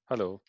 Hello.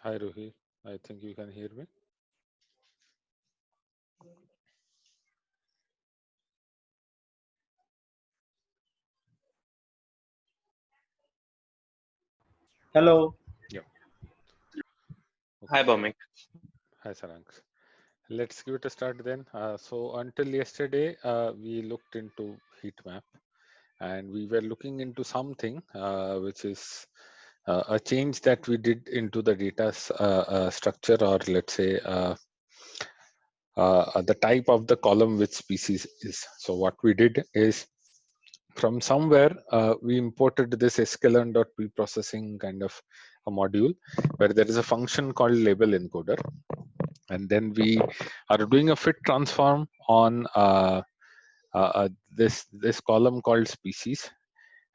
Hi, Ruhi. I think you can hear me. Hello. Yeah. Hi, Okay. Bhumik. Hi, Sarank. Let's give it a start then. So until yesterday, we looked into heat map, and we were looking into something which is a change that we did into the data structure, or let's say the type of the column which species is. So what we did is from somewhere we imported this sklearn.preprocessing kind of a module where there is a function called label encoder, and then we are doing a fit transform on this column called species,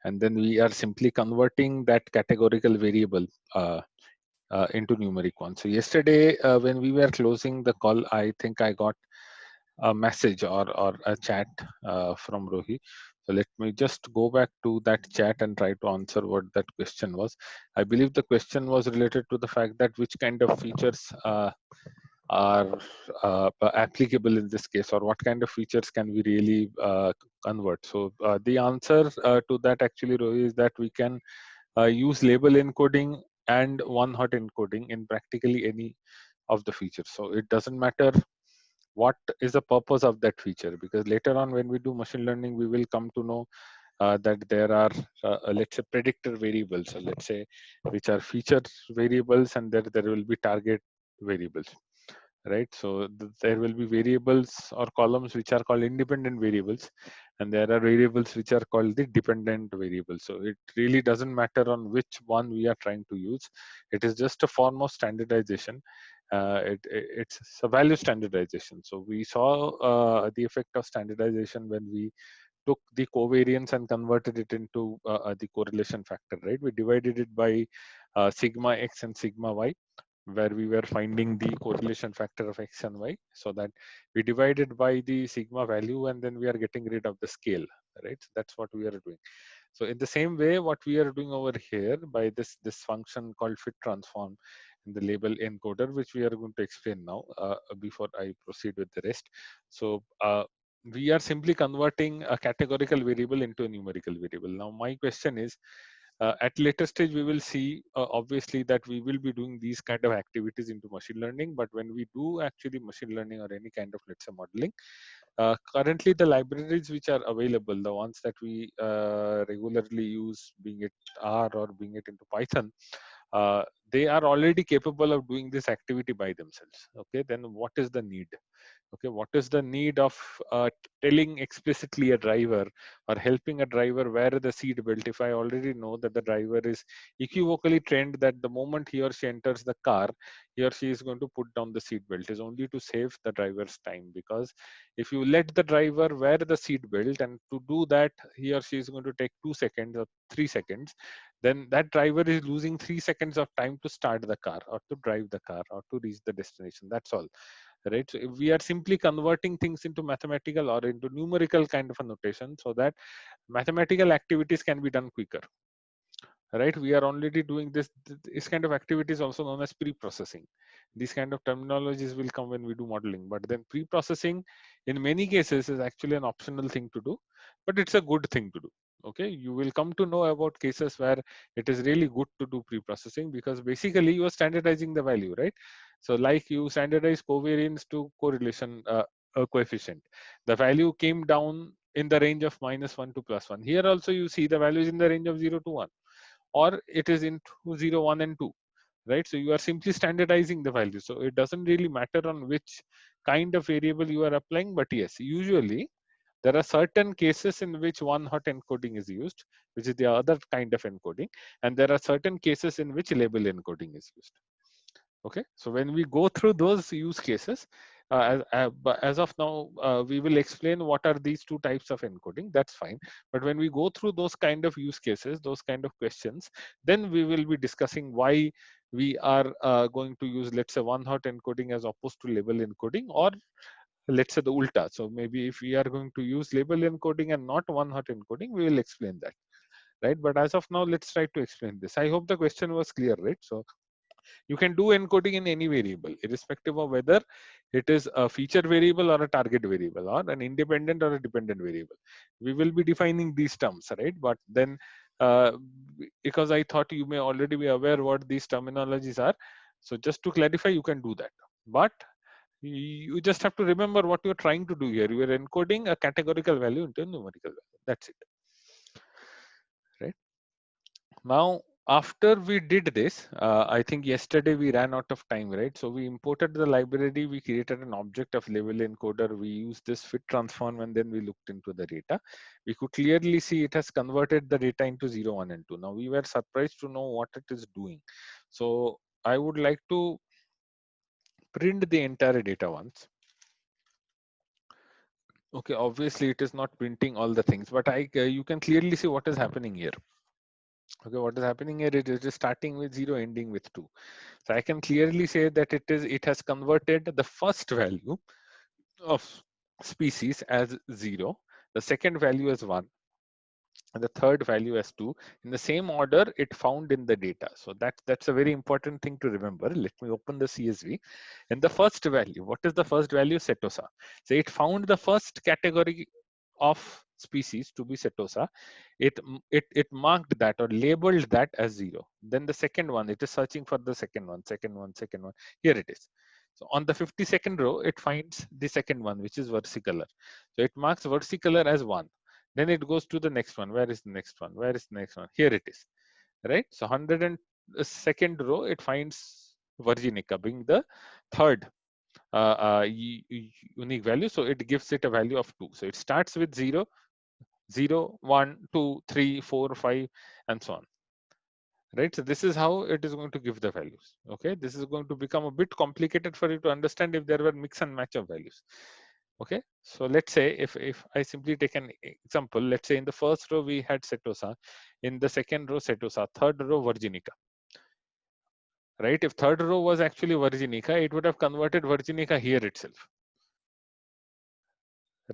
and then we are simply converting that categorical variable into numeric one. So yesterday when we were closing the call, I think I got a message or a chat from Rohi. So let me just go back to that chat and try to answer what that question was. I believe the question was related to the fact that which kind of features are applicable in this case, or what kind of features can we really convert. So the answer to that actually, Rohi, is that we can use label encoding and one hot encoding in practically any of the features. So it doesn't matter what is the purpose of that feature, because later on when we do machine learning we will come to know that there are let's say predictor variables, so let's say, which are feature variables, and there will be target variables, right? So there will be variables or columns which are called independent variables, and there are variables which are called the dependent variables. So it really doesn't matter on which one we are trying to use. It is just a form of standardization. It's a value standardization. So we saw the effect of standardization when we took the covariance and converted it into the correlation factor, right? We divided it by sigma x and sigma y, where we were finding the correlation factor of x and y, so that we divided by the sigma value and then we are getting rid of the scale, right? So that's what we are doing. So in the same way, what we are doing over here by this function called fit transform in the label encoder, which we are going to explain now before I proceed with the rest. So we are simply converting a categorical variable into a numerical variable. Now my question is, at later stage we will see obviously that we will be doing these kind of activities into machine learning, but when we do actually machine learning or any kind of, let's say, modeling, currently the libraries which are available, the ones that we regularly use, being it R or being it into Python, they are already capable of doing this activity by themselves. Okay, then what is the need? Okay, what is the need of telling explicitly a driver or helping a driver wear the seat belt if I already know that the driver is equivocally trained that the moment he or she enters the car, he or she is going to put down the seat belt, is only to save the driver's time. Because if you let the driver wear the seat belt, and to do that he or she is going to take 2 seconds or 3 seconds, then that driver is losing 3 seconds of time to start the car or to drive the car or to reach the destination. That's all, right? So if we are simply converting things into mathematical or into numerical kind of a notation so that mathematical activities can be done quicker, right? We are already doing this kind of activities also known as pre-processing. These kind of terminologies will come when we do modeling, but then pre-processing in many cases is actually an optional thing to do, but it's a good thing to do. Okay, you will come to know about cases where it is really good to do pre-processing, because basically you are standardizing the value, right? So like you standardize covariance to correlation coefficient, the value came down in the range of -1 to +1. Here also you see the values in the range of 0 to 1, or it is into 0, 1 and 2, right? So you are simply standardizing the value, so it doesn't really matter on which kind of variable you are applying. But yes, usually There are certain cases in which one hot encoding is used, which is the other kind of encoding, and there are certain cases in which label encoding is used. Okay, so when we go through those use cases, but as of now, we will explain what are these two types of encoding. That's fine. But when we go through those kind of use cases, those kind of questions, then we will be discussing why we are going to use, let's say, one hot encoding as opposed to label encoding, or let's say the ulta. So maybe if we are going to use label encoding and not one hot encoding, we will explain that, right? But as of now, let's try to explain this. I hope the question was clear, right? So you can do encoding in any variable, irrespective of whether it is a feature variable or a target variable or an independent or a dependent variable. We will be defining these terms, right? But then, uh, because I thought you may already be aware what these terminologies are, so just to clarify, you can do that. But you just have to remember what you're trying to do here. You are encoding a categorical value into a numerical value. That's it, right? Now, after we did this, I think yesterday we ran out of time, right? So we imported the library, we created an object of label encoder, we used this fit transform, and then we looked into the data. We could clearly see it has converted the data into 0, 1, and 2. Now we were surprised to know what it is doing. So I would like to print the entire data once. Okay, obviously it is not printing all the things, but you can clearly see what is happening here. Okay, what is happening here? It is starting with 0, ending with 2. So I can clearly say that it has converted the first value of species as 0, the second value as 1, and the third value as 2 in the same order it found in the data. So that's a very important thing to remember. Let me open the CSV. And the first value, what is the first value? Setosa. So it found the first category of species to be Setosa. It marked that or labeled that as 0. Then the second one, it is searching for the second one. Here it is. So on the 52nd row, it finds the second one, which is versicolor. So it marks versicolor as 1. Then it goes to the next one. Where is the next one? Where is the next one? Here it is, right? So 102nd row, it finds Virginica being the third unique value. So it gives it a value of 2. So it starts with 0, 0, 1, 2, 3, 4, 5, and so on. Right? So this is how it is going to give the values. Okay, this is going to become a bit complicated for you to understand if there were mix and match of values. Okay, so let's say if I simply take an example, let's say in the first row we had Setosa, in the second row Setosa, third row Virginica. Right? If third row was actually Virginica, it would have converted Virginica here itself.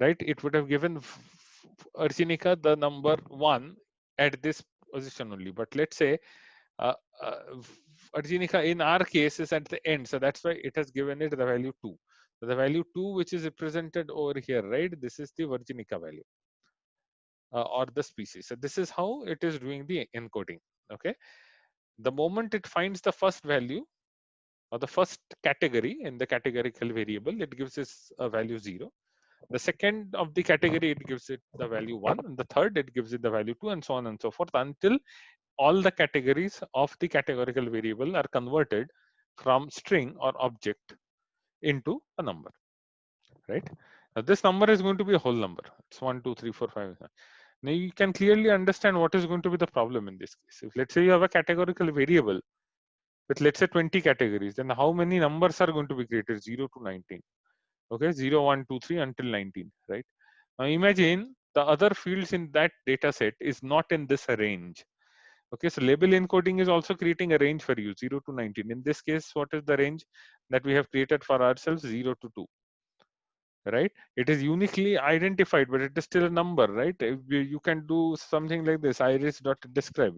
Right? It would have given Virginica the number 1 at this position only. But let's say uh, uh, Virginica in our case is at the end, so that's why it has given it the value 2. So the value 2, which is represented over here, right? This is the Virginica value or the species. So this is how it is doing the encoding. Okay. The moment it finds the first value or the first category in the categorical variable, it gives us a value 0. The second of the category, it gives it the value 1. And the third, it gives it the value 2, and so on and so forth, until all the categories of the categorical variable are converted from string or object into a number, right? Now this number is going to be a whole number. It's 1, 2, 3, 4, 5. Now you can clearly understand what is going to be the problem in this case. If let's say you have a categorical variable with let's say 20 categories, then how many numbers are going to be created? 0 to 19. Okay, 0, 1, 2, 3 until 19, right? Now imagine the other fields in that data set is not in this range. Okay, so label encoding is also creating a range for you, 0 to 19. In this case, what is the range that we have created for ourselves? 0 to 2, right? It is uniquely identified, but it is still a number, right? You can do something like this, iris.describe.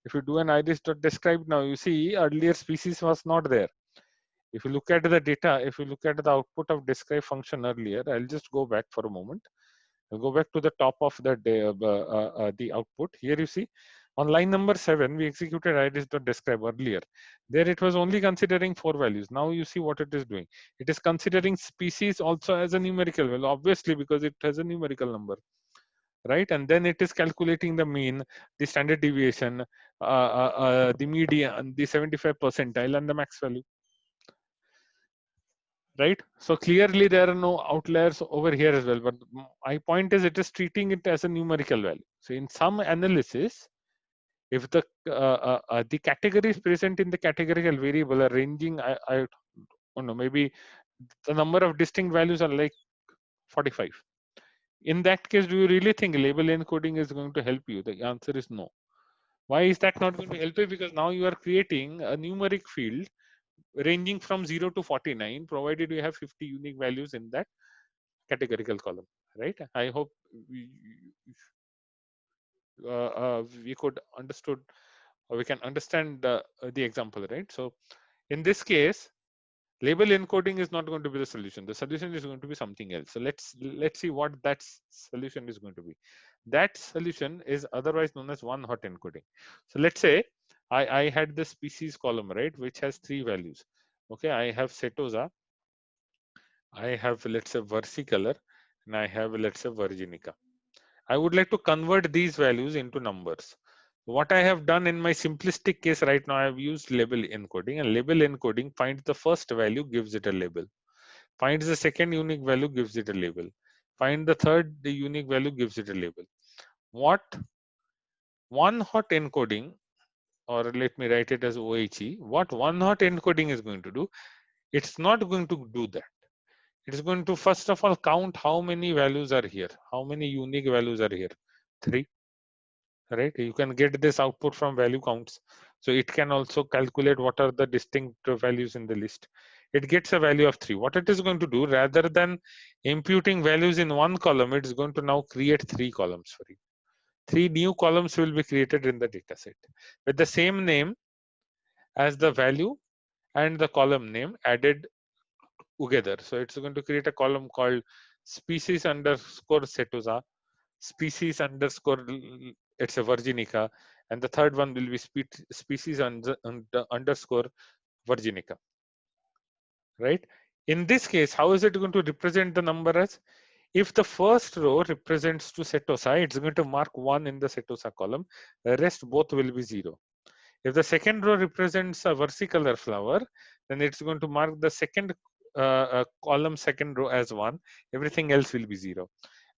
If you do an iris.describe now, you see earlier species was not there. If you look at the data, if you look at the output of describe function earlier, I'll just go back for a moment. I'll go back to the top of the output. Here you see on line number 7, we executed iris.describe earlier. There it was only considering 4 values. Now you see what it is doing. It is considering species also as a numerical value, obviously because it has a numerical number, right? And then it is calculating the mean, the standard deviation, the median, the 75 percentile, and the max value. right? So clearly there are no outliers over here as well. But my point is, it is treating it as a numerical value. So in some analysis, if the categories present in the categorical variable are ranging, I don't know, maybe the number of distinct values are like 45. In that case, do you really think label encoding is going to help you? The answer is no. Why is that not going to help you? Because now you are creating a numeric field ranging from 0 to 49, provided you have 50 unique values in that categorical column, right? I hope we could understood, or we can understand the example, right? So in this case, label encoding is not going to be the solution. The solution is going to be something else. So let's see what that solution is going to be. That solution is otherwise known as one-hot encoding. So let's say I had the species column, right, which has 3 values. Okay, I have Setosa, I have, let's say, versicolor, and I have, let's say, virginica. I would like to convert these values into numbers. What I have done in my simplistic case right now, I have used label encoding, and label encoding finds the first value, gives it a label. Finds the second unique value, gives it a label. Find the third unique value, gives it a label. What one-hot encoding, or let me write it as OHE, what one-hot encoding is going to do, it's not going to do that. It's going to first of all count how many values are here, how many unique values are here. 3, right? You can get this output from value counts. So it can also calculate what are the distinct values in the list. It gets a value of 3. What it is going to do, rather than imputing values in one column, it's going to now create 3 columns for you. 3 new columns will be created in the data set with the same name as the value and the column name added together. So it's going to create a column called species underscore Setosa, species underscore, it's a virginica, and the third one will be species underscore virginica, right? In this case, how is it going to represent the number as? If the first row represents to Setosa, it's going to mark 1 in the Setosa column. The rest both will be 0. If the second row represents a versicolor flower, then it's going to mark the second column, second row as 1. Everything else will be 0.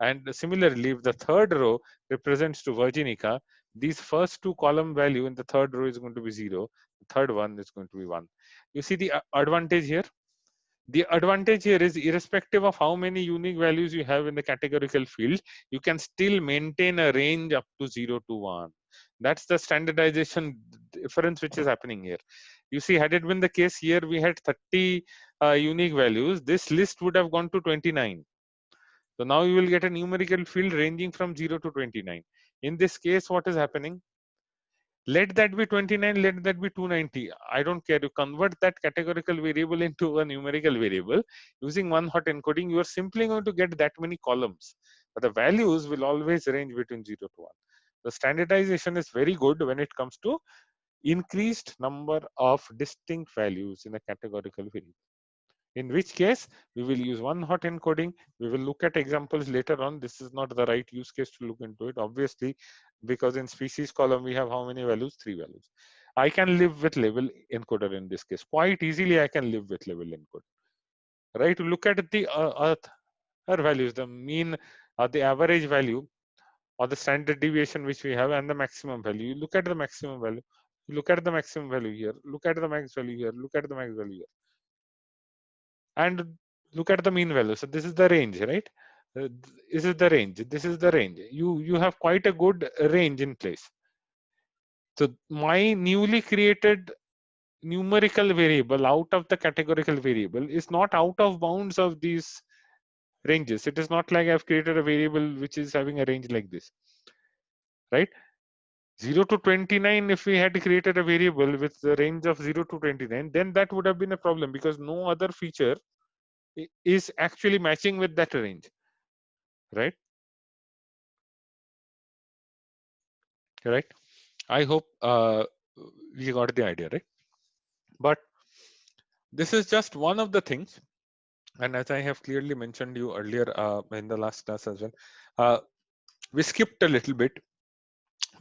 And similarly, if the third row represents to virginica, these first 2 column value in the third row is going to be 0. The third one is going to be 1. You see the advantage here? The advantage here is, irrespective of how many unique values you have in the categorical field, you can still maintain a range up to 0 to 1. That's the standardization difference which is happening here. You see, had it been the case here, we had 30 unique values, this list would have gone to 29. So now you will get a numerical field ranging from 0 to 29. In this case, what is happening? Let that be 29, let that be 290. I don't care. You convert that categorical variable into a numerical variable using one-hot encoding. You are simply going to get that many columns, but the values will always range between 0 to 1. The standardization is very good when it comes to increased number of distinct values in a categorical variable. In which case, we will use one-hot encoding. We will look at examples later on. This is not the right use case to look into it, obviously, because in species column, we have how many values? 3 values. I can live with label encoder in this case. Quite easily, I can live with label encoder. Right? Look at the other values, the mean, the average value, or the standard deviation which we have, and the maximum value. You look at the maximum value. You look at the maximum value here. Look at the max value here. Look at the max value here. And look at the mean value. So this is the range, right? This is the range. This is the range. You have quite a good range in place. So my newly created numerical variable out of the categorical variable is not out of bounds of these ranges. It is not like I've created a variable which is having a range like this, right? 0 to 29, if we had created a variable with the range of 0 to 29, then that would have been a problem, because no other feature is actually matching with that range, right? Right? I hope we got the idea, right? But this is just one of the things, and as I have clearly mentioned you earlier in the last class as well, we skipped a little bit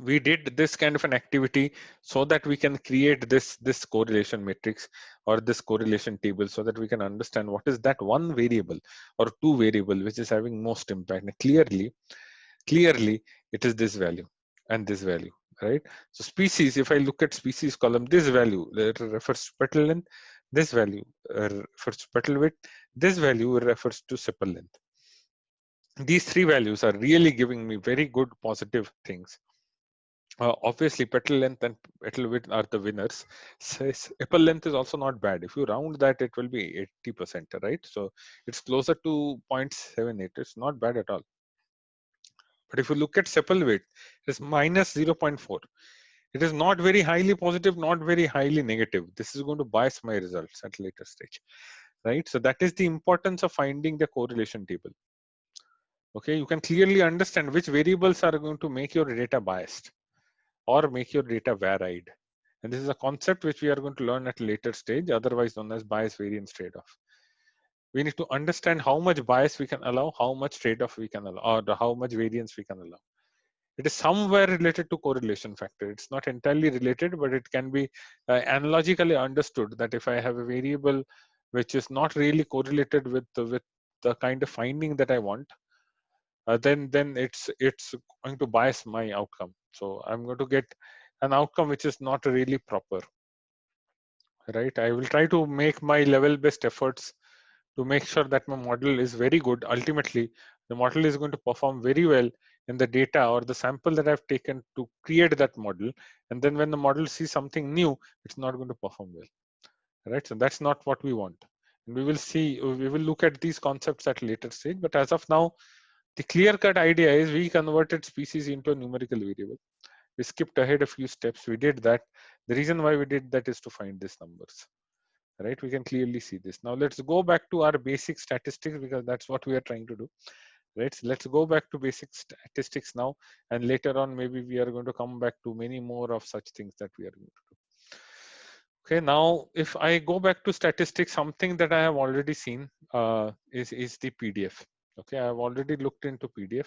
we did this kind of an activity so that we can create this correlation matrix or this correlation table, so that we can understand what is that one variable or two variable which is having most impact. And clearly it is this value and this value, right? So species, if I look at species column, this value refers to petal length, this value refers to petal width, this value refers to sepal length. These three values are really giving me very good positive things. Obviously, petal length and petal width are the winners. Sepal length is also not bad. If you round that, it will be 80%, right? So it's closer to 0.78. It's not bad at all. But if you look at sepal width, it's minus 0.4. It is not very highly positive, not very highly negative. This is going to bias my results at a later stage, right? So that is the importance of finding the correlation table. Okay, you can clearly understand which variables are going to make your data biased or make your data varied. And this is a concept which we are going to learn at a later stage, otherwise known as bias variance trade-off. We need to understand how much bias we can allow, how much trade-off we can allow, or how much variance we can allow. It is somewhere related to correlation factor. It's not entirely related, but it can be analogically understood that if I have a variable which is not really correlated with the kind of finding that I want, then it's going to bias my outcome. So I'm going to get an outcome which is not really proper, right? I will try to make my level best efforts to make sure that my model is very good. Ultimately, the model is going to perform very well in the data or the sample that I've taken to create that model. And then when the model sees something new, it's not going to perform well, right? So that's not what we want. And we will look at these concepts at a later stage. But as of now, the clear-cut idea is we converted species into a numerical variable. We skipped ahead a few steps. We did that. The reason why we did that is to find these numbers, right? We can clearly see this. Now let's go back to our basic statistics, because that's what we are trying to do, right? So let's go back to basic statistics now, and later on maybe we are going to come back to many more of such things that we are going to do. Okay, now if I go back to statistics, something that I have already seen is the PDF. Okay, I have already looked into PDF.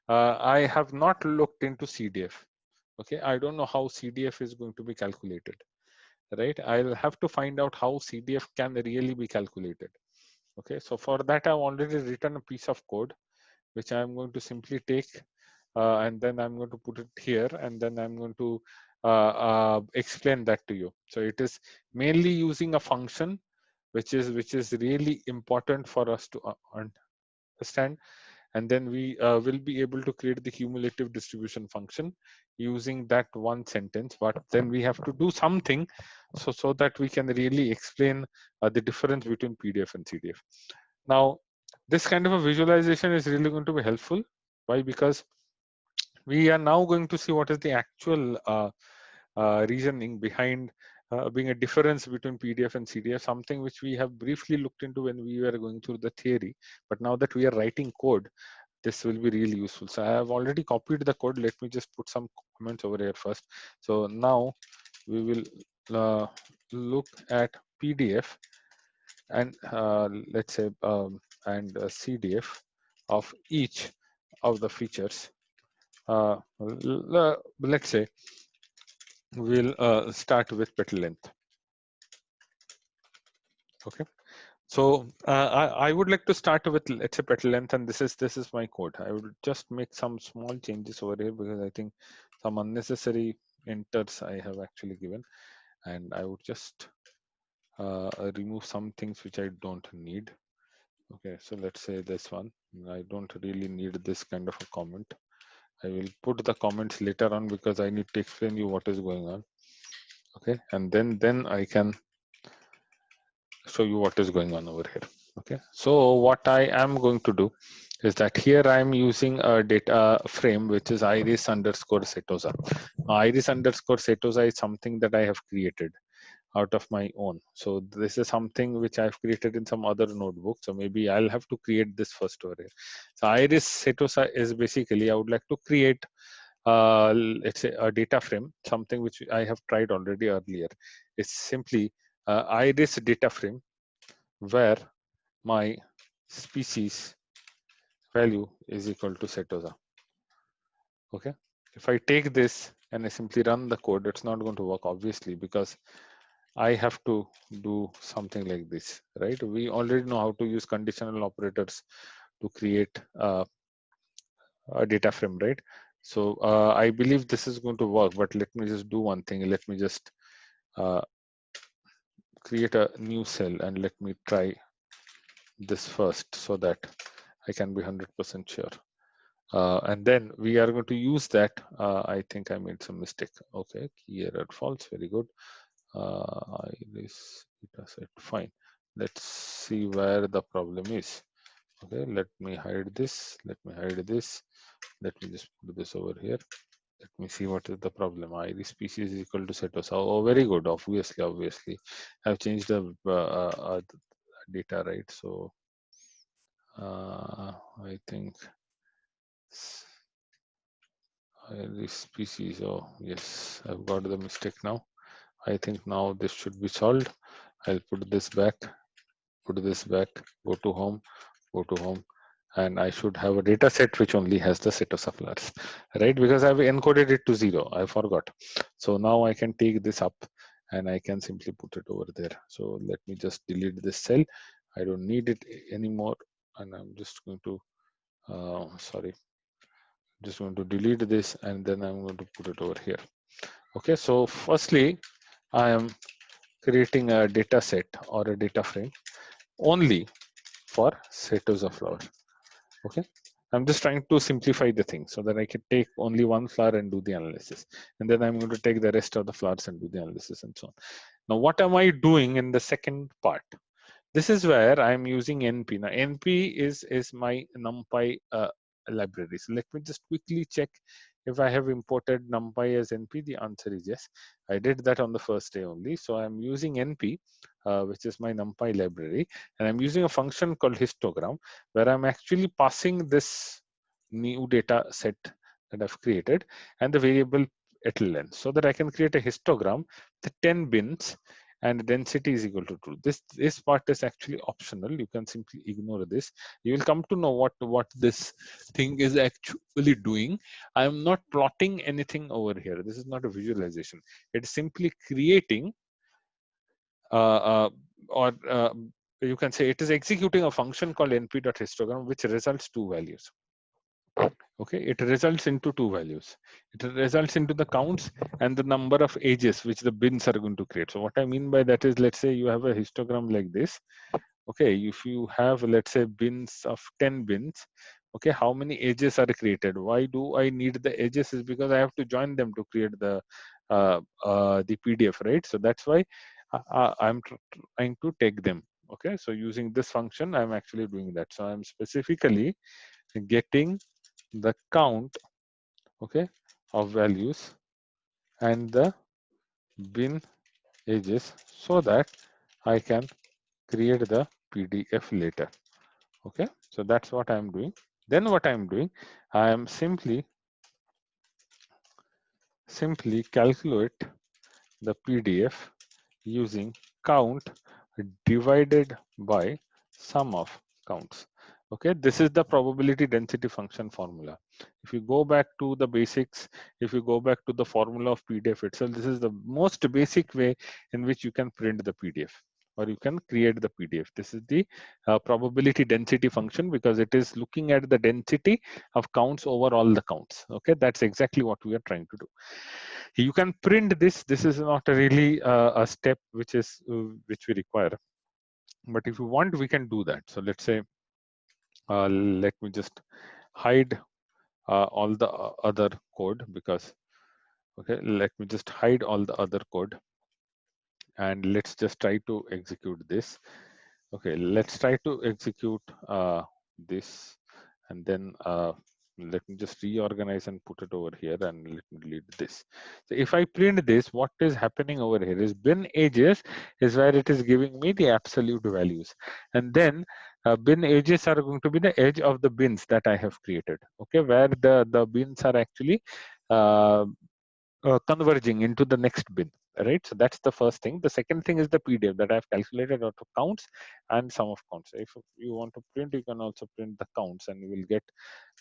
I have not looked into CDF. Okay, I don't know how CDF is going to be calculated, right? I'll have to find out how CDF can really be calculated. Okay, so for that I've already written a piece of code which I'm going to simply take and then I'm going to put it here, and then I'm going to explain that to you. So it is mainly using a function which is really important for us to understand, and then we will be able to create the cumulative distribution function using that one sentence. But then we have to do something so that we can really explain the difference between PDF and CDF. Now this kind of a visualization is really going to be helpful. Why? Because we are now going to see what is the actual reasoning behind being a difference between PDF and CDF, something which we have briefly looked into when we were going through the theory. But now that we are writing code, this will be really useful. So I have already copied the code. Let me just put some comments over here first. So now we will look at PDF and let's say and CDF of each of the features. Let's say we'll start with petal length. Okay. So I would like to start with, let's say, petal length, and this is my code. I would just make some small changes over here because I think some unnecessary enters I have actually given, and I would just remove some things which I don't need. Okay, so let's say this one. I don't really need this kind of a comment. I will put the comments later on because I need to explain you what is going on. Okay, and then I can show you what is going on over here. Okay, so what I am going to do is that here I am using a data frame which is iris underscore setosa. Now, iris underscore setosa is something that I have created out of my own. So this is something which I've created in some other notebook. So maybe I'll have to create this first over here. So iris setosa is basically, I would like to create let's say a data frame, something which I have tried already earlier. It's simply iris data frame where my species value is equal to setosa. Okay, if I take this and I simply run the code, it's not going to work, obviously, because I have to do something like this, right? We already know how to use conditional operators to create a data frame, right? So I believe this is going to work, but let me just do one thing. Let me just uh, create a new cell and let me try this first so that I can be 100% sure. And then we are going to use that. I think I made some mistake. Okay, key error false. Very good. Iris data set. Fine. Let's see where the problem is. Okay, let me hide this. Let me hide this. Let me just put this over here. Let me see what is the problem. Iris species is equal to Setosa. Oh, very good. Obviously, I've changed the data, right? So I think Iris species. Oh, yes, I've got the mistake now. I think now this should be solved. I'll put this back, go to home, and I should have a data set which only has the Setosa flowers, right? Because I've encoded it to 0. I forgot. So now I can take this up and I can simply put it over there. So let me just delete this cell. I don't need it anymore. And I'm just going to, just going to delete this and then I'm going to put it over here. Okay, so firstly, I am creating a data set or a data frame only for Setosa flower. Okay, I'm just trying to simplify the thing so that I can take only one flower and do the analysis, and then I'm going to take the rest of the flowers and do the analysis and so on. Now, what am I doing in the second part? This is where I'm using NP. Now, NP is my NumPy library. So let me just quickly check if I have imported NumPy as NP. The answer is yes. I did that on the first day only. So I'm using NP, which is my NumPy library, and I'm using a function called histogram, where I'm actually passing this new data set that I've created and the variable len, so that I can create a histogram, the 10 bins, and density is equal to true. This part is actually optional. You can simply ignore this. You will come to know what this thing is actually doing. I am not plotting anything over here. This is not a visualization. It's simply creating or you can say it is executing a function called np.histogram, which results two values. Okay, it results into two values. It results into the counts and the number of ages which the bins are going to create. So what I mean by that is, let's say you have a histogram like this. Okay, if you have, let's say, bins of 10 bins, okay, how many edges are created? Why do I need the edges? Is because I have to join them to create the PDF, right? So that's why I'm trying to take them. Okay, so using this function, I'm actually doing that. So I'm specifically getting the count, okay, of values and the bin edges so that I can create the PDF later. Okay, so that's what I'm doing. Then what I'm doing, I am simply calculate the PDF using count divided by sum of counts. Okay, this is the probability density function formula. If you go back to the basics, if you go back to the formula of PDF itself, this is the most basic way in which you can print the PDF or you can create the PDF. This is the probability density function because it is looking at the density of counts over all the counts. Okay, that's exactly what we are trying to do. You can print this. This is not really a step which we require, but if you want, we can do that. So let's say, let me just hide all the other code because, okay, let me just hide all the other code and let's just try to execute this. Okay, let's try to execute this and then let me just reorganize and put it over here and let me delete this. So if I print this, what is happening over here is bin ages is where it is giving me the absolute values, and then bin ages are going to be the edge of the bins that I have created. Okay, where the bins are actually converging into the next bin. right? So that's the first thing. The second thing is the PDF that I've calculated out of counts and sum of counts. If you want to print, you can also print the counts and you will get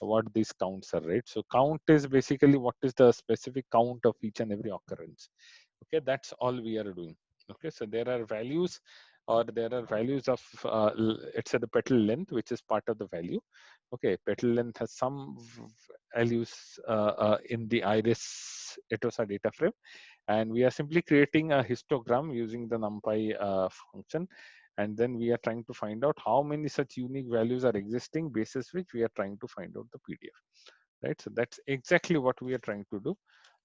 what these counts are, right? So count is basically what is the specific count of each and every occurrence. Okay, that's all we are doing. Okay, so there are values, or there are values of it's at the petal length, which is part of the value. Okay, petal length has some values in the iris etosa data frame, and we are simply creating a histogram using the numpy function, and then we are trying to find out how many such unique values are existing, basis which we are trying to find out the PDF, right? So that's exactly what we are trying to do.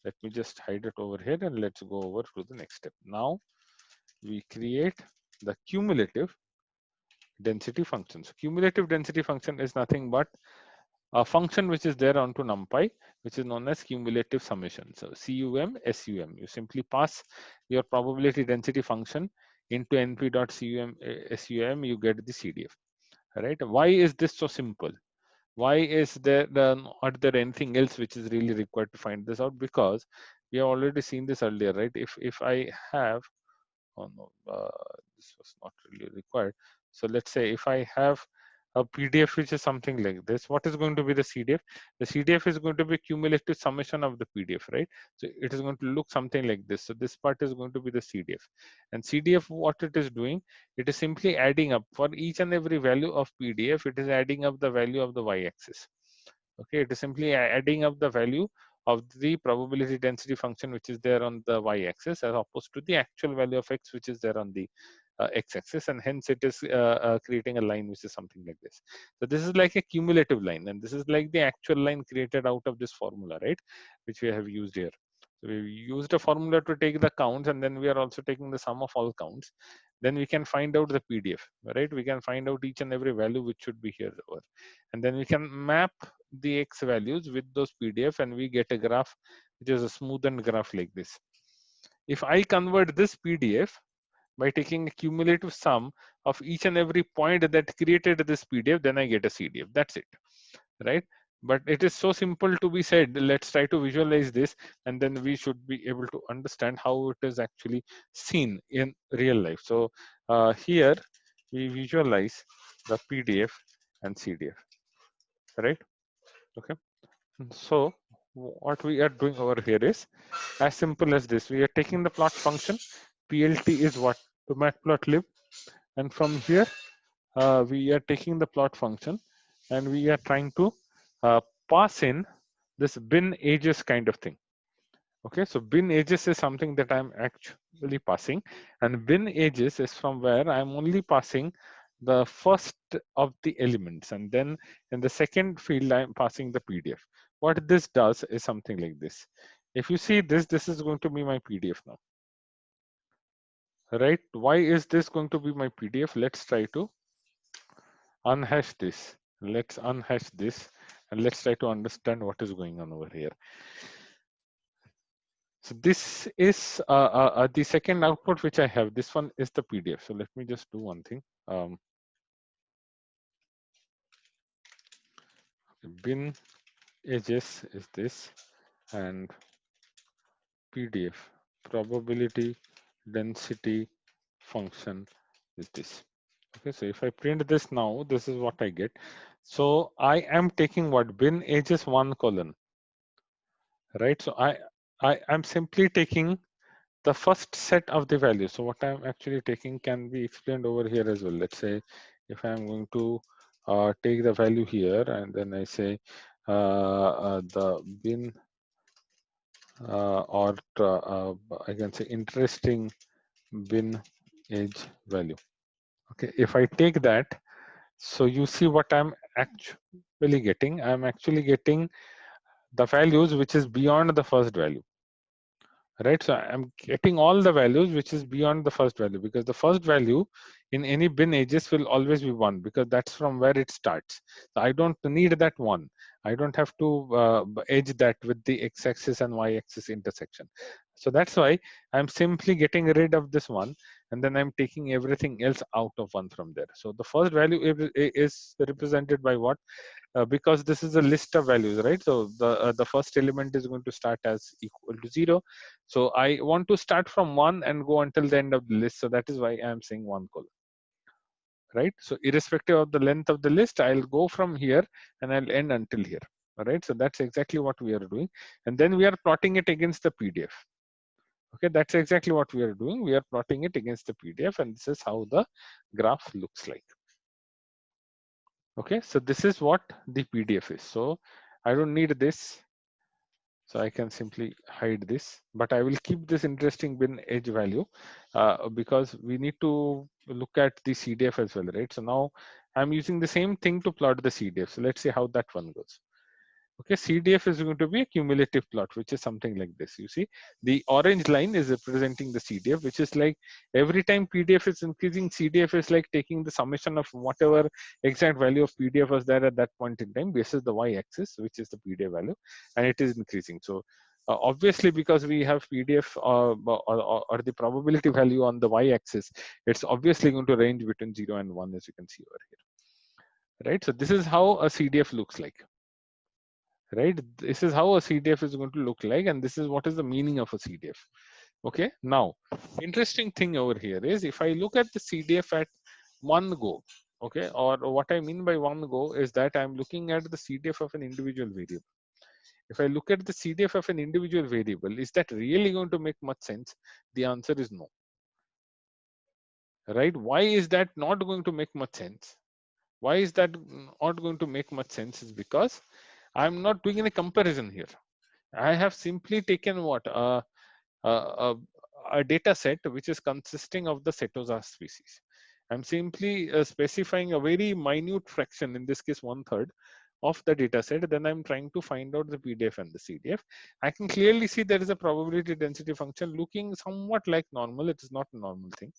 Let me just hide it over here and let's go over to the next step. Now we create the cumulative density function. So cumulative density function is nothing but a function which is there onto NumPy, which is known as cumulative summation. So cum sum, you simply pass your probability density function into np.cum sum, you get the CDF, right? Why is this so simple? Why is there not there anything else which is really required to find this out? Because we have already seen this earlier, right? If I have, oh no, this was not really required. So let's say if I have a PDF which is something like this, what is going to be the CDF? The CDF is going to be cumulative summation of the PDF, right? So it is going to look something like this. So this part is going to be the CDF. And CDF, what it is doing, it is simply adding up for each and every value of PDF, it is adding up the value of the y-axis. Okay, it is simply adding up the value of the probability density function which is there on the y-axis as opposed to the actual value of x which is there on the x-axis, and hence it is creating a line which is something like this. So this is like a cumulative line, and this is like the actual line created out of this formula, right, which we have used here. So we used a formula to take the counts, and then we are also taking the sum of all counts. Then we can find out the PDF, right? We can find out each and every value which should be here over, and then we can map the x values with those PDF, and we get a graph which is a smoothened graph like this. If I convert this PDF by taking a cumulative sum of each and every point that created this PDF, then I get a CDF. That's it, right? But it is so simple to be said. Let's try to visualize this, and then we should be able to understand how it is actually seen in real life. So here we visualize the PDF and CDF, right? Okay. So what we are doing over here is as simple as this. We are taking the plot function. PLT is what? To matplotlib. And from here, we are taking the plot function and we are trying to pass in this bin ages kind of thing. Okay, so bin ages is something that I'm actually passing, and bin ages is from where I'm only passing the first of the elements, and then in the second field I'm passing the PDF. What this does is something like this. If you see this, this is going to be my PDF now, right? Why is this going to be my PDF? Let's try to unhash this. Let's unhash this and let's try to understand what is going on over here. So this is the second output which I have. This one is the PDF. So let me just do one thing. Bin ages is this, and PDF probability density function is this. Okay, so if I print this now, this is what I get. So I am taking what? Bin ages 1 colon, right? So I'm simply taking the first set of the values. So what I'm actually taking can be explained over here as well. Let's say if I'm going to take the value here and then I say the bin or I can say interesting bin age value. Okay, if I take that, so you see what I'm actually getting. I'm actually getting the values which is beyond the first value, right? So I'm getting all the values which is beyond the first value, because the first value in any bin ages will always be 1, because that's from where it starts. So I don't need that 1. I don't have to edge that with the x-axis and y-axis intersection. So that's why I'm simply getting rid of this one, and then I'm taking everything else out of 1 from there. So the first value is represented by what? Because this is a list of values, right? So the first element is going to start as equal to 0. So I want to start from 1 and go until the end of the list. So that is why I'm saying 1 colon, right? So irrespective of the length of the list, I'll go from here and I'll end until here. All right. So that's exactly what we are doing. And then we are plotting it against the PDF. Okay, that's exactly what we are doing. We are plotting it against the PDF, and this is how the graph looks like. Okay, so this is what the PDF is. So I don't need this. So I can simply hide this, but I will keep this interesting bin edge value because we need to look at the CDF as well, right? So now I'm using the same thing to plot the CDF. So let's see how that one goes. Okay, CDF is going to be a cumulative plot, which is something like this. You see, the orange line is representing the CDF, which is like every time PDF is increasing, CDF is like taking the summation of whatever exact value of PDF was there at that point in time, basis the y-axis, which is the PDF value, and it is increasing. So obviously, because we have PDF or the probability value on the y-axis, it's obviously going to range between 0 and 1, as you can see over here. Right. So this is how a CDF looks like. Right, this is how a CDF is going to look like, and this is what is the meaning of a CDF. Okay, now interesting thing over here is if I look at the CDF at one go, okay, or what I mean by one go is that I'm looking at the CDF of an individual variable. If I look at the CDF of an individual variable, is that really going to make much sense? The answer is no. Right, why is that not going to make much sense? Why is that not going to make much sense? Is because I'm not doing any comparison here. I have simply taken what a data set which is consisting of the Setosa species. I'm simply specifying a very minute fraction, in this case 1/3 of the data set. Then I'm trying to find out the PDF and the CDF. I can clearly see there is a probability density function looking somewhat like normal. It is not a normal thing.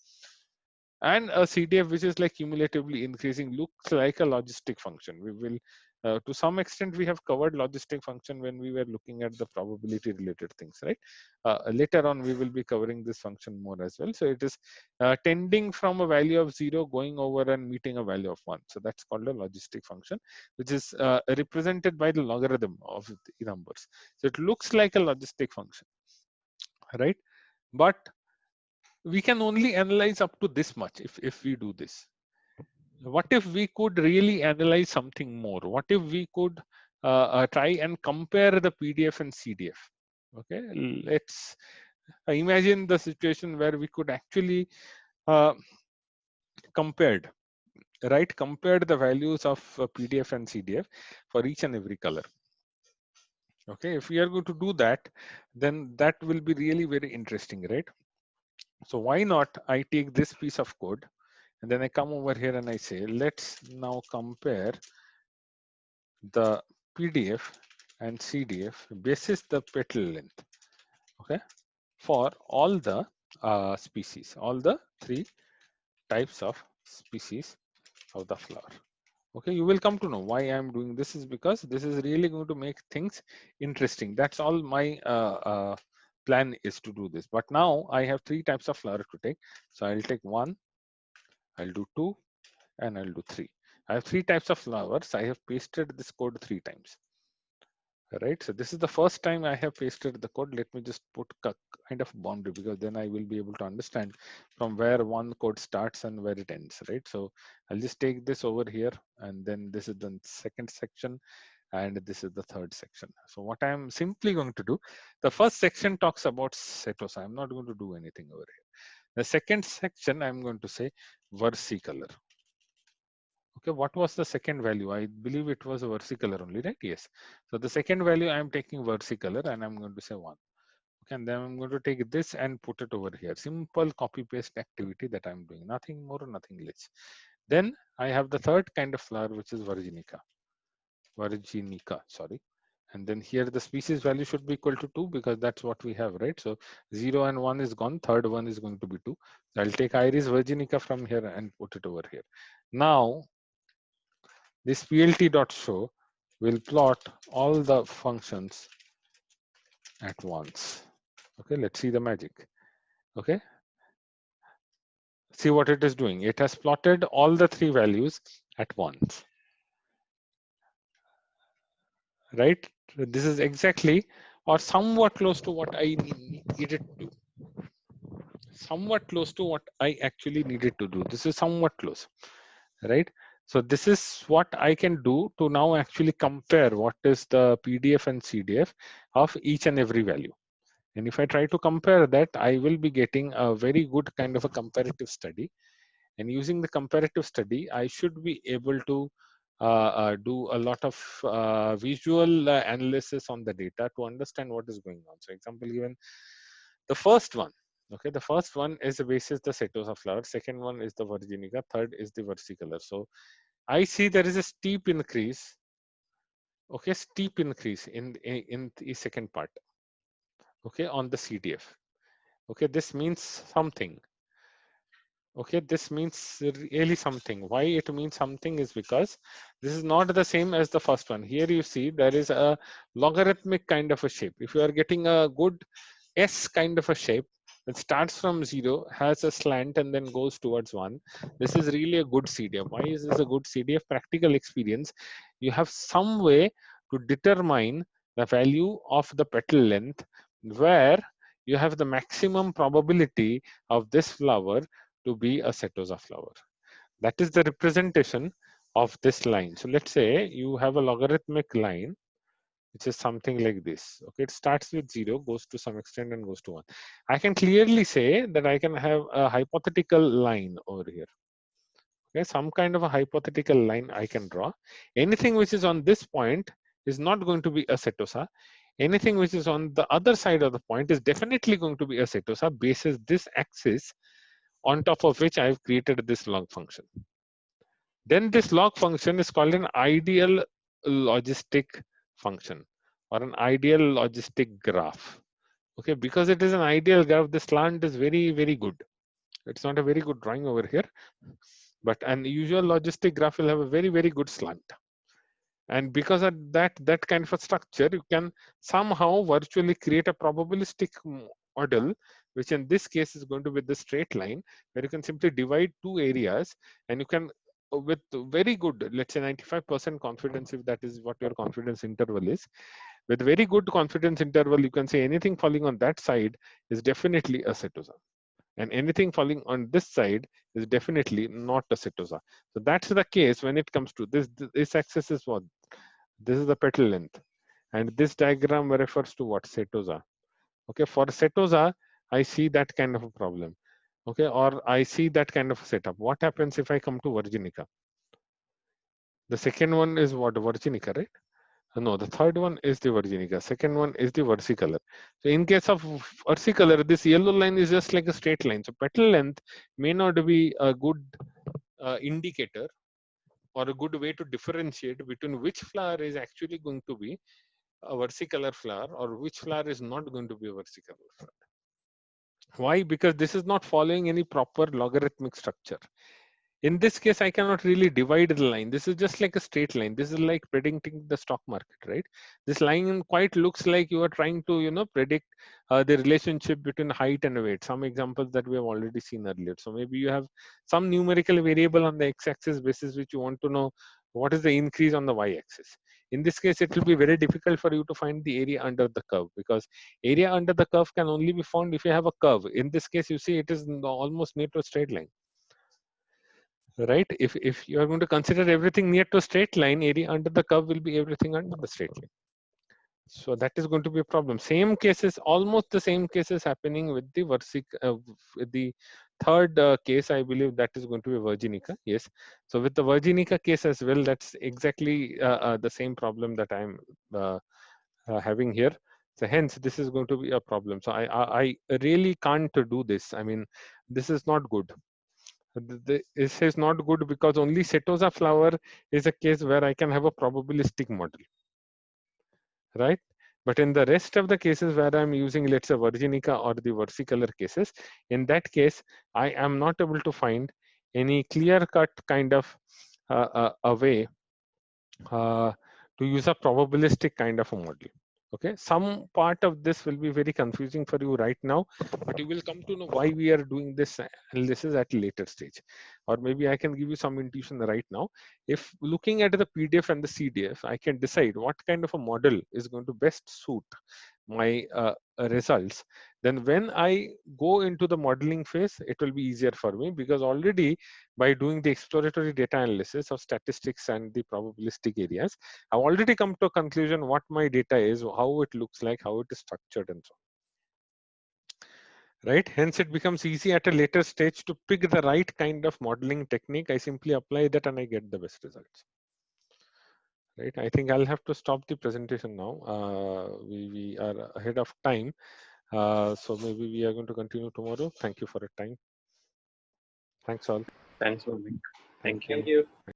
And a CDF which is like cumulatively increasing looks like a logistic function. We will to some extent we have covered logistic function when we were looking at the probability related things, right? Later on we will be covering this function more as well. So it is tending from a value of 0 going over and meeting a value of 1. So that's called a logistic function, which is represented by the logarithm of the numbers. So it looks like a logistic function, right? But we can only analyze up to this much if we do this. What if we could really analyze something more? What if we could try and compare the PDF and CDF? Okay, let's imagine the situation where we could actually uh, compared, right? Compared the values of PDF and CDF for each and every color. Okay, if we are going to do that, then that will be really very interesting, right? So why not I take this piece of code and then I come over here and I say, let's now compare the PDF and CDF basis the petal length, okay, for all the species, all the 3 types of species of the flower. Okay, you will come to know why I'm doing this is because this is really going to make things interesting. That's all my plan is to do this. But now I have 3 types of flower to take. So I'll take 1, I'll do 2, and I'll do 3. I have 3 types of flowers. I have pasted this code 3 times. Right, so this is the first time I have pasted the code. Let me just put kind of boundary because then I will be able to understand from where one code starts and where it ends, right? So I'll just take this over here, and then this is the second section, and this is the third section. So what I'm simply going to do, the first section talks about Setosa. I'm not going to do anything over here. The second section, I'm going to say versicolor. Okay, what was the second value? I believe it was a versicolor only, right? Yes. So the second value I am taking versicolor and I'm going to say 1. Okay, and then I'm going to take this and put it over here. Simple copy paste activity that I'm doing. Nothing more, nothing less. Then I have the third kind of flower, which is Virginica. Virginica, sorry. And then here the species value should be equal to 2 because that's what we have, right? So 0 and 1 is gone. Third one is going to be 2. So I'll take Iris Virginica from here and put it over here. Now, this plt.show will plot all the functions at once. Okay, let's see the magic. Okay, see what it is doing. It has plotted all the three values at once, right? This is exactly or somewhat close to what I needed to do. Somewhat close to what I actually needed to do. This is somewhat close, right? So this is what I can do to now actually compare what is the PDF and CDF of each and every value. And if I try to compare that, I will be getting a very good kind of a comparative study. And using the comparative study, I should be able to do a lot of visual analysis on the data to understand what is going on. So example given, the first one, okay, the first one is the basis the setosa flower, second one is the virginica, third is the versicolor. So I see there is a steep increase, okay, steep increase in the second part, okay, on the CDF. Okay, this means something. Okay, this means really something. Why it means something is because this is not the same as the first one. Here you see there is a logarithmic kind of a shape. If you are getting a good S kind of a shape that starts from 0, has a slant and then goes towards 1, this is really a good CDF. Why is this a good CDF? Practical experience. You have some way to determine the value of the petal length where you have the maximum probability of this flower to be a setosa flower. That is the representation of this line. So let's say you have a logarithmic line which is something like this. Okay, it starts with 0, goes to some extent and goes to 1. I can clearly say that I can have a hypothetical line over here. Okay, some kind of a hypothetical line I can draw. Anything which is on this point is not going to be a setosa. Anything which is on the other side of the point is definitely going to be a setosa basis this axis on top of which I have created this log function. Then this log function is called an ideal logistic function or an ideal logistic graph. Okay, because it is an ideal graph, the slant is very, very good. It's not a very good drawing over here, but an usual logistic graph will have a very, very good slant. And because of that kind of a structure, you can somehow virtually create a probabilistic model, which in this case is going to be the straight line, where you can simply divide two areas and you can with very good, let's say 95% confidence, if that is what your confidence interval is, with very good confidence interval, you can say anything falling on that side is definitely a setosa. And anything falling on this side is definitely not a setosa. So that's the case when it comes to this. This axis is what? This is the petal length. And this diagram refers to what? Setosa. Okay, for setosa, I see that kind of a problem. Okay, or I see that kind of a setup. What happens if I come to virginica? The second one is what? Virginica, right? No, the third one is the virginica. Second one is the versicolor. So in case of versicolor, this yellow line is just like a straight line. So petal length may not be a good indicator or a good way to differentiate between which flower is actually going to be a versicolor flower or which flower is not going to be a versicolor flower. Why? Because this is not following any proper logarithmic structure. In this case, I cannot really divide the line. This is just like a straight line. This is like predicting the stock market, right? This line quite looks like you are trying to, predict the relationship between height and weight. Some examples that we have already seen earlier. So maybe you have some numerical variable on the x-axis basis which you want to know what is the increase on the y-axis. In this case, it will be very difficult for you to find the area under the curve because area under the curve can only be found if you have a curve. In this case, you see it is almost near to a straight line, right? If you are going to consider everything near to a straight line, area under the curve will be everything under the straight line. So that is going to be a problem. Same cases, almost the same cases happening with the with the third case. I believe that is going to be virginica. Yes. So with the virginica case as well, that's exactly the same problem that I'm having here. So hence, this is going to be a problem. So I really can't do this. I mean, this is not good. This is not good because only setosa flower is a case where I can have a probabilistic model, right? But in the rest of the cases where I'm using, let's say, virginica or the versicolor cases, in that case, I am not able to find any clear-cut kind of a way to use a probabilistic kind of a model. Okay, some part of this will be very confusing for you right now, but you will come to know why we are doing this analysis at a later stage. Or maybe I can give you some intuition right now. If looking at the PDF and the CDF, I can decide what kind of a model is going to best suit my results. Then when I go into the modeling phase, it will be easier for me, because already by doing the exploratory data analysis of statistics and the probabilistic areas, I've already come to a conclusion what my data is, how it looks like, how it is structured, and so on. Right? Hence, it becomes easy at a later stage to pick the right kind of modeling technique. I simply apply that and I get the best results. Right? I think I'll have to stop the presentation now. We are ahead of time. So maybe we are going to continue tomorrow. Thank you for your time. Thanks all. Thanks, Vivek. Thank Thank you. you.